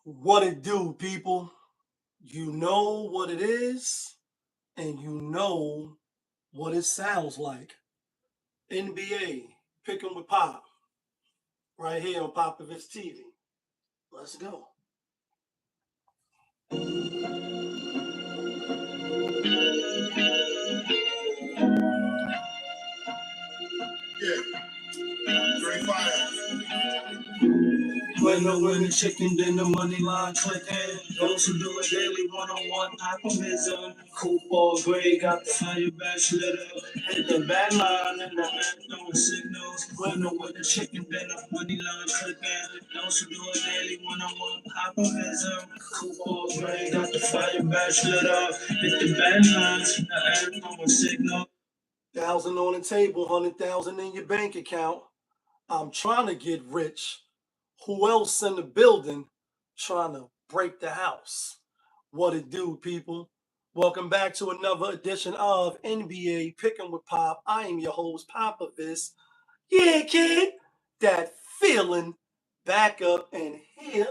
What it do, people? You know what it is, and you know what it sounds like. NBA, picking with Pop, right here on Popovich TV. Let's go. Yeah, 35. When the chicken, then the money line clicking. Those who do it daily one-on-one optimism. Football grade, got the fire bachelor. Hit the back line and the hand throwing signals. When the chicken, then the money line clicking. Those who do it daily one-on-one optimism. Football grade, got the fire bachelor. Hit the back lines and the hand throwing signals. 1,000 on the table, 100,000 in your bank account. I'm trying to get rich. Who else in the building trying to break the house? What it do, people? Welcome back to another edition of NBA Picking with Pop. I am your host, Popovich. Yeah, kid, that feeling back up and here.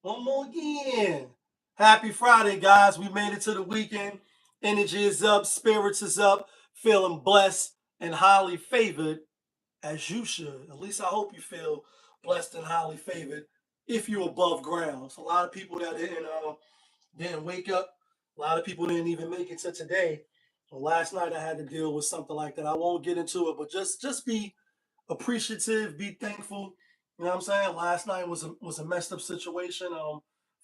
One more again. Happy Friday, guys. We made it to the weekend. Energy is up, spirits is up, feeling blessed and highly favored as you should. At least I hope you feel blessed and highly favored if you're above ground. So a lot of people that didn't wake up. A lot of people didn't even make it to today. Well, last night I had to deal with something like that. I won't get into it, but just be appreciative, be thankful. You know what I'm saying? Last night was a messed up situation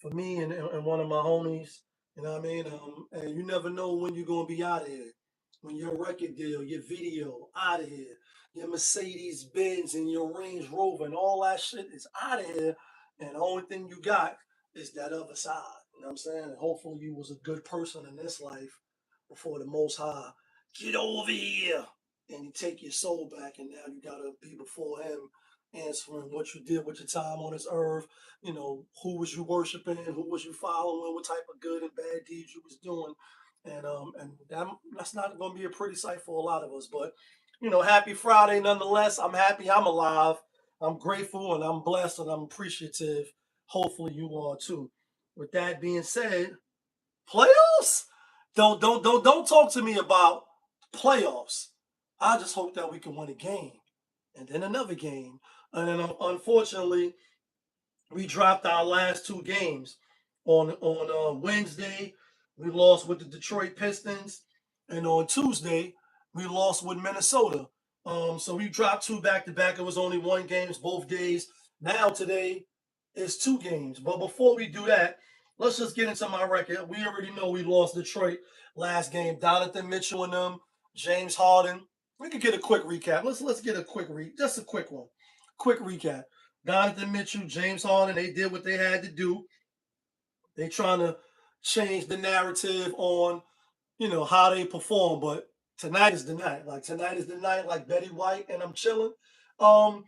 for me and one of my homies. You know what I mean? And you never know when you're gonna be out of here. When your record deal, your video out of here, your Mercedes Benz and your Range Rover and all that shit is out of here. And the only thing you got is that other side. You know what I'm saying? And hopefully you was a good person in this life before the Most High get over here and you take your soul back, and now you gotta be before him answering what you did with your time on this earth. You know, who was you worshiping, who was you following, what type of good and bad deeds you was doing. And that's not gonna be a pretty sight for a lot of us. But happy Friday nonetheless. I'm happy I'm alive. I'm grateful and I'm blessed and I'm appreciative. Hopefully you are too. With that being said, playoffs? Don't talk to me about playoffs. I just hope that we can win a game and then another game. And then unfortunately, we dropped our last two games. On Wednesday, we lost with the Detroit Pistons, and on Tuesday, we lost with Minnesota. So we dropped two back to back. It was only one games both days. Now today is two games. But before we do that, let's just get into my record. We already know we lost Detroit last game. Donovan Mitchell and them, James Harden. We could get a quick recap. Let's get a just a quick one. Quick recap. Donovan Mitchell, James Harden, they did what they had to do. They trying to change the narrative on, how they perform. But tonight is the night. Like tonight is the night, like Betty White and I'm chilling. Um,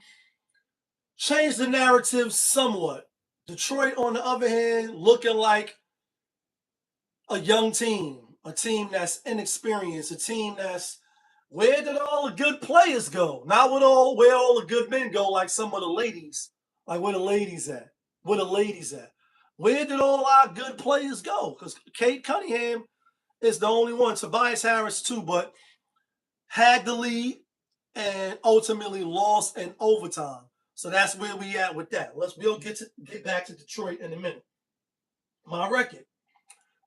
change the narrative somewhat. Detroit, on the other hand, looking like a young team, a team that's inexperienced, a team that's where did all the good players go? Not where all the good men go, like some of the ladies. Like where the ladies at? Where the ladies at? Where did all our good players go? Because Kate Cunningham is the only one. Tobias Harris too, but had the lead and ultimately lost in overtime. So that's where we at with that. We'll get back to Detroit in a minute. My record.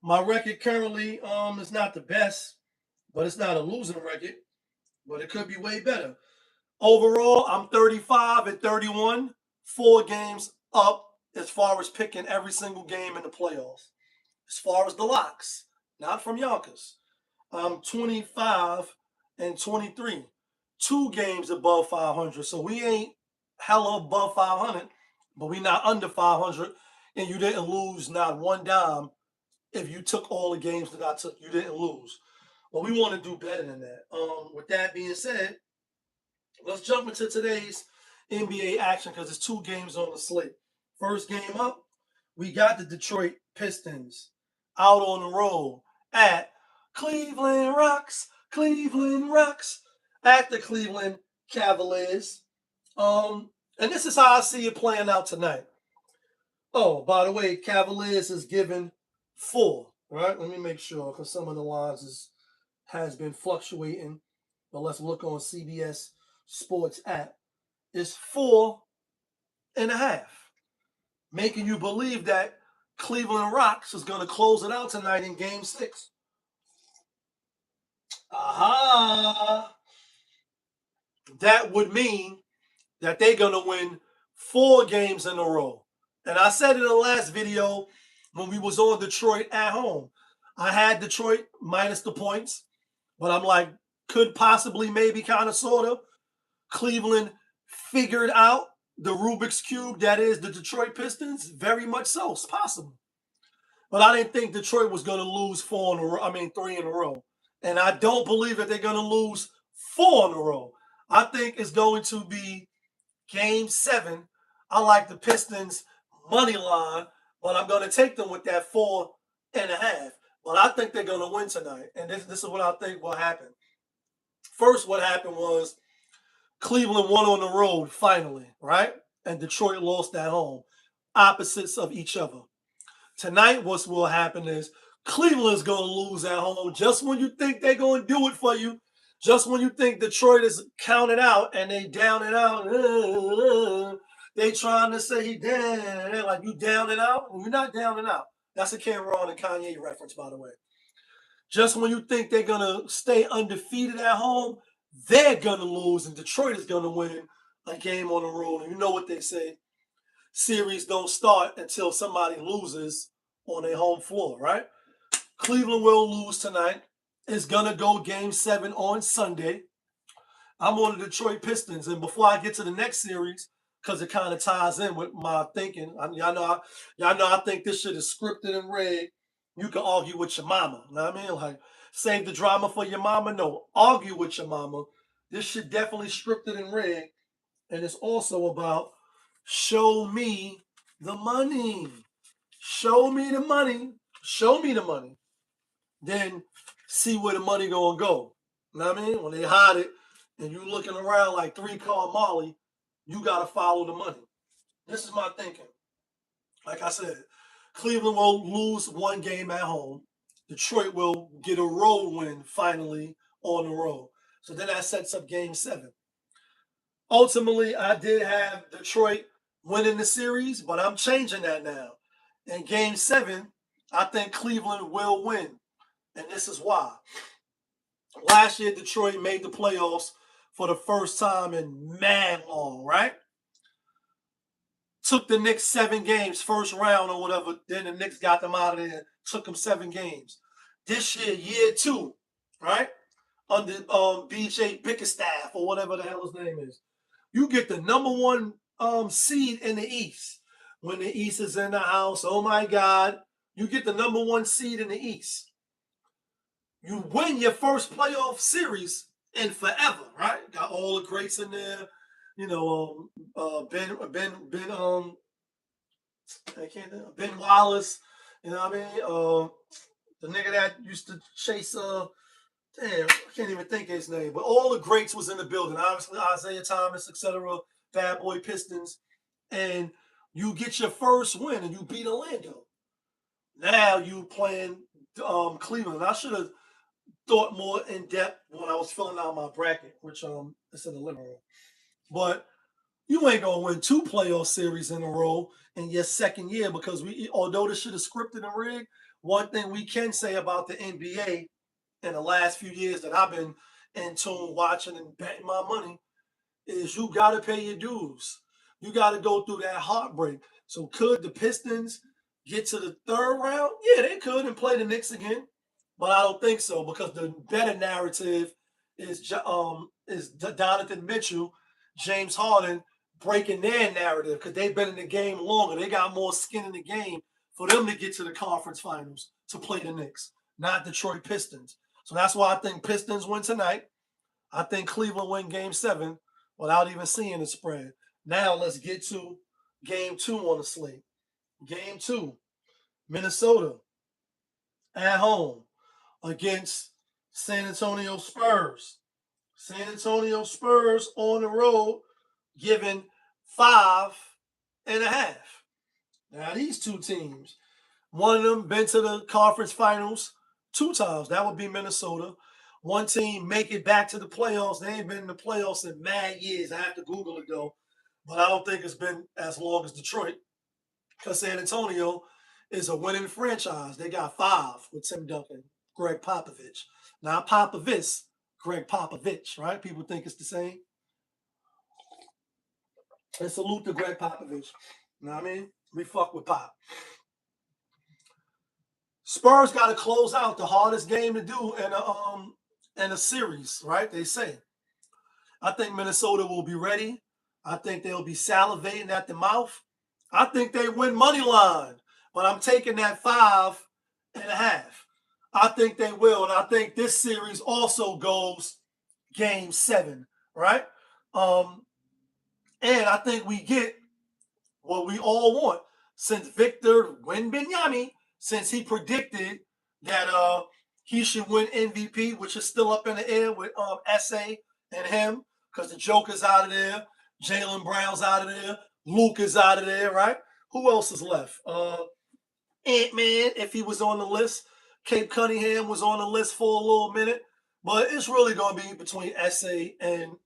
My record currently is not the best, but it's not a losing record. But it could be way better. Overall, I'm 35 and 31, 4 games up as far as picking every single game in the playoffs. As far as the locks, not from Yonkers, I'm 25 and 23, 2 games above 500. So we ain't hella above 500, but we not under 500. And you didn't lose not one dime if you took all the games that I took. You didn't lose. Well, we want to do better than that. With that being said, let's jump into today's NBA action because there's 2 games on the slate. First game up, we got the Detroit Pistons out on the road at Cleveland Rocks, at the Cleveland Cavaliers. And this is how I see it playing out tonight. Oh, by the way, Cavaliers is given 4. Right? Let me make sure because some of the lines has been fluctuating. But let's look on CBS Sports app. It's 4.5, making you believe that Cleveland Rocks is going to close it out tonight in Game 6. Aha! That would mean that they're going to win 4 games in a row. And I said in the last video when we was on Detroit at home, I had Detroit minus the points, but I'm like, could possibly, maybe, kind of, sort of. Cleveland figured out the Rubik's Cube that is the Detroit Pistons. Very much so. It's possible. But I didn't think Detroit was going to lose 3 in a row. And I don't believe that they're going to lose 4 in a row. I think it's going to be Game 7. I like the Pistons money line, but I'm going to take them with that 4.5. But I think they're going to win tonight. And this is what I think will happen. First, what happened was Cleveland won on the road finally, right? And Detroit lost at home. Opposites of each other. Tonight, what will happen is Cleveland's going to lose at home just when you think they're going to do it for you. Just when you think Detroit is counted out and they down and out. They trying to say he down, like you down and out. You're not down and out. That's a Cameron and Kanye reference, by the way. Just when you think they're going to stay undefeated at home, they're going to lose and Detroit is going to win a game on the road. And you know what they say. Series don't start until somebody loses on their home floor, right? Cleveland will lose tonight. It's going to go Game 7 on Sunday. I'm on the Detroit Pistons. And before I get to the next series, because it kind of ties in with my thinking, y'all know I think this shit is scripted and rigged. You can argue with your mama. You know what I mean? Like, save the drama for your mama. No, argue with your mama. This shit definitely scripted and rigged. And it's also about show me the money. Show me the money. Show me the money. Then see where the money gonna go. You know what I mean? When they hide it and you looking around like 3-car Molly, you gotta follow the money. This is my thinking. Like I said, Cleveland will lose 1 game at home. Detroit will get a road win finally on the road. So then that sets up Game 7. Ultimately, I did have Detroit winning the series, but I'm changing that now. In Game 7, I think Cleveland will win. And this is why. Last year, Detroit made the playoffs for the first time in mad long, right? Took the Knicks 7 games, first round or whatever. Then the Knicks got them out of there, took them 7 games. This year 2, right? Under BJ Bickerstaff or whatever the hell his name is. You get the number 1 seed in the East. When the East is in the house, oh my God, you get the number 1 seed in the East. You win your first playoff series in forever, right? Got all the greats in there. You know, Ben Wallace. You know what I mean? The nigga that used to chase damn, I can't even think of his name, but all the greats was in the building. Obviously, Isaiah Thomas, etc. Bad Boy Pistons, and you get your first win and you beat Orlando. Now you playing Cleveland. I should have thought more in depth when I was filling out my bracket, which is in the living room. But you ain't gonna win 2 playoff series in a row in your second year because although this shit is scripted and rigged, one thing we can say about the NBA in the last few years that I've been in tune watching and betting my money is you got to pay your dues. You got to go through that heartbreak. So could the Pistons get to the 3rd round? Yeah, they could and play the Knicks again, but I don't think so because the better narrative is Donovan Mitchell, James Harden breaking their narrative because they've been in the game longer. They got more skin in the game for them to get to the conference finals to play the Knicks, not Detroit Pistons. So that's why I think Pistons win tonight. I think Cleveland win Game 7 without even seeing the spread. Now let's get to Game 2 on the slate. Game 2, Minnesota at home against San Antonio Spurs. San Antonio Spurs on the road giving 5.5. Now these two teams, one of them been to the conference finals 2 times. That would be Minnesota. One team make it back to the playoffs. They ain't been in the playoffs in mad years. I have to Google it though, but I don't think it's been as long as Detroit because San Antonio is a winning franchise. They got 5 with Tim Duncan, Greg Popovich. Not Popovich, Greg Popovich, right? People think it's the same. And salute to Greg Popovich. You know what I mean? We fuck with Pop. Spurs got to close out the hardest game to do in a series, right? They say. I think Minnesota will be ready. I think they'll be salivating at the mouth. I think they win money line, but I'm taking that 5.5. I think they will, and I think this series also goes game 7, right? And I think we get what we all want since Victor Wembanyama, since he predicted that he should win MVP, which is still up in the air with SA and him, because the Joker's out of there, Jaylen Brown's out of there, Luke is out of there, right? Who else is left? Ant-Man, if he was on the list. Cape Cunningham was on the list for a little minute. But it's really going to be between SA and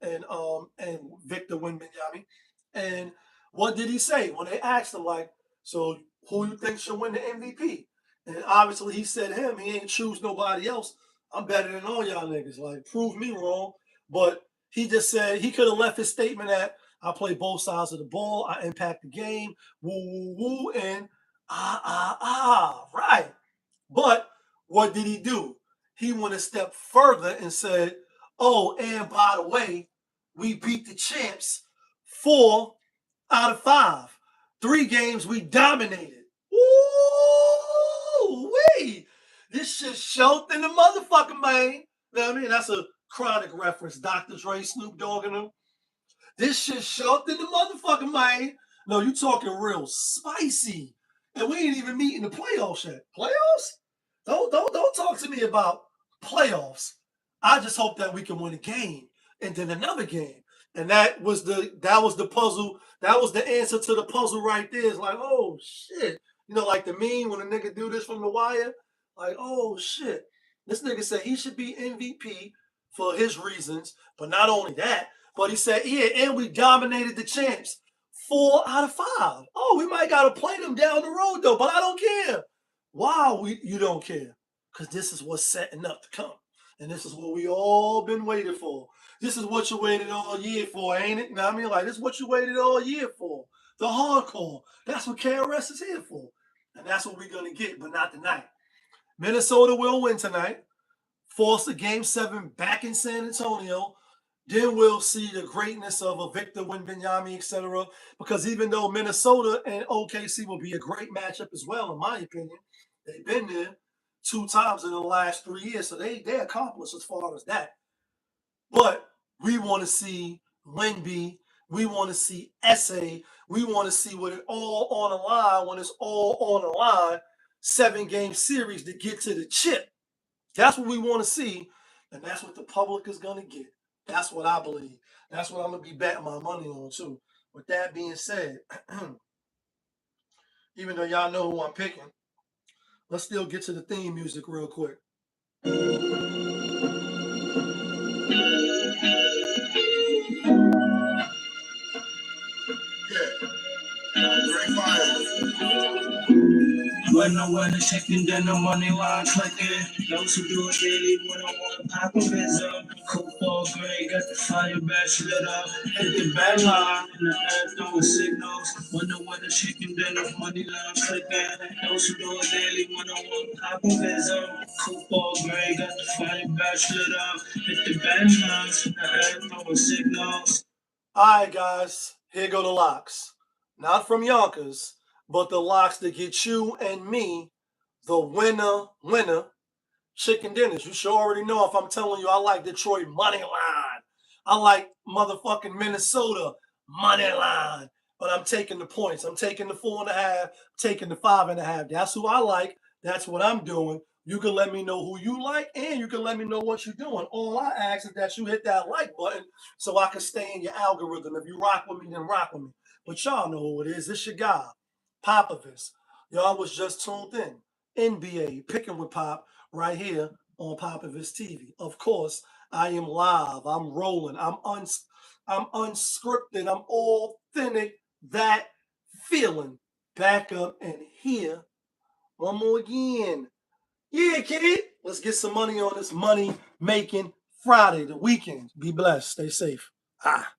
Victor Wembanyama. And what did he say when they asked him, like, so who you think should win the MVP? And obviously he said him. He ain't choose nobody else. I'm better than all y'all niggas. Like, prove me wrong. But he just said he could have left his statement at, I play both sides of the ball. I impact the game. Woo, woo, woo. And right. But what did he do? He went a step further and said, oh, and by the way, we beat the champs 4 out of 5. 3 games we dominated. Ooh, wait. This shit choked in the motherfucking man. You know what I mean? That's a Chronic reference. Dr. Dre, Snoop Dogg, and them. This shit choked in the motherfucking man. No, you talking real spicy. And we ain't even meeting the playoffs yet. Playoffs? Don't talk to me about playoffs. I just hope that we can win a game and then another game. And that was the puzzle. That was the answer to the puzzle right there. It's like, oh shit. You know, like the meme when a nigga do this from The Wire. Like, oh shit. This nigga said he should be MVP for his reasons. But not only that, but he said, yeah, and we dominated the champs 4 out of 5. Oh, we might gotta play them down the road though, but I don't care. Wow, you don't care. Because this is what's setting up to come. And this is what we all been waiting for. This is what you waited all year for, ain't it? You know what I mean? Like, this is what you waited all year for. The hardcore. That's what KRS is here for. And that's what we're going to get, but not tonight. Minnesota will win tonight. Force a game 7 back in San Antonio. Then we'll see the greatness of a Victor Wembanyama, etc. Because even though Minnesota and OKC will be a great matchup as well, in my opinion, they've been there 2 times in the last 3 years, so they accomplished as far as that. But we want to see Wemby. We want to see SA. We want to see what it all on the line when it's all on the line. 7-game series to get to the chip. That's what we want to see, and that's what the public is going to get. That's what I believe. That's what I'm going to be betting my money on, too. With that being said, even though y'all know who I'm picking, let's still get to the theme music real quick. When I win a chicken, then the money line clicking. Those who do it daily, one-on-one activism. Football grade, got the fire badge lit up. Hit the bad line, in the air throwing signals. When I win a chicken, then the money line clicking. Those who do it daily, one-on-one activism. Football grade, got the fire badge lit up. Hit the bad lines, in the air throwing signals. All right, guys, here go the locks. Not from Yonkers, but the locks that get you and me the winner chicken dinners. You should already know if I'm telling you I like Detroit money line. I like motherfucking Minnesota money line. But I'm taking the points. I'm taking the 4.5, taking the 5.5. That's who I like. That's what I'm doing. You can let me know who you like, and you can let me know what you're doing. All I ask is that you hit that like button so I can stay in your algorithm. If you rock with me, then rock with me. But y'all know who it is. It's your guy, Popovich. Y'all was just tuned in. NBA, Picking with Pop, right here on Popovich TV. Of course, I am live. I'm rolling. I'm unscripted. I'm authentic. That feeling. Back up and here. One more again. Yeah, kid. Let's get some money on this money making Friday, the weekend. Be blessed. Stay safe. Ah.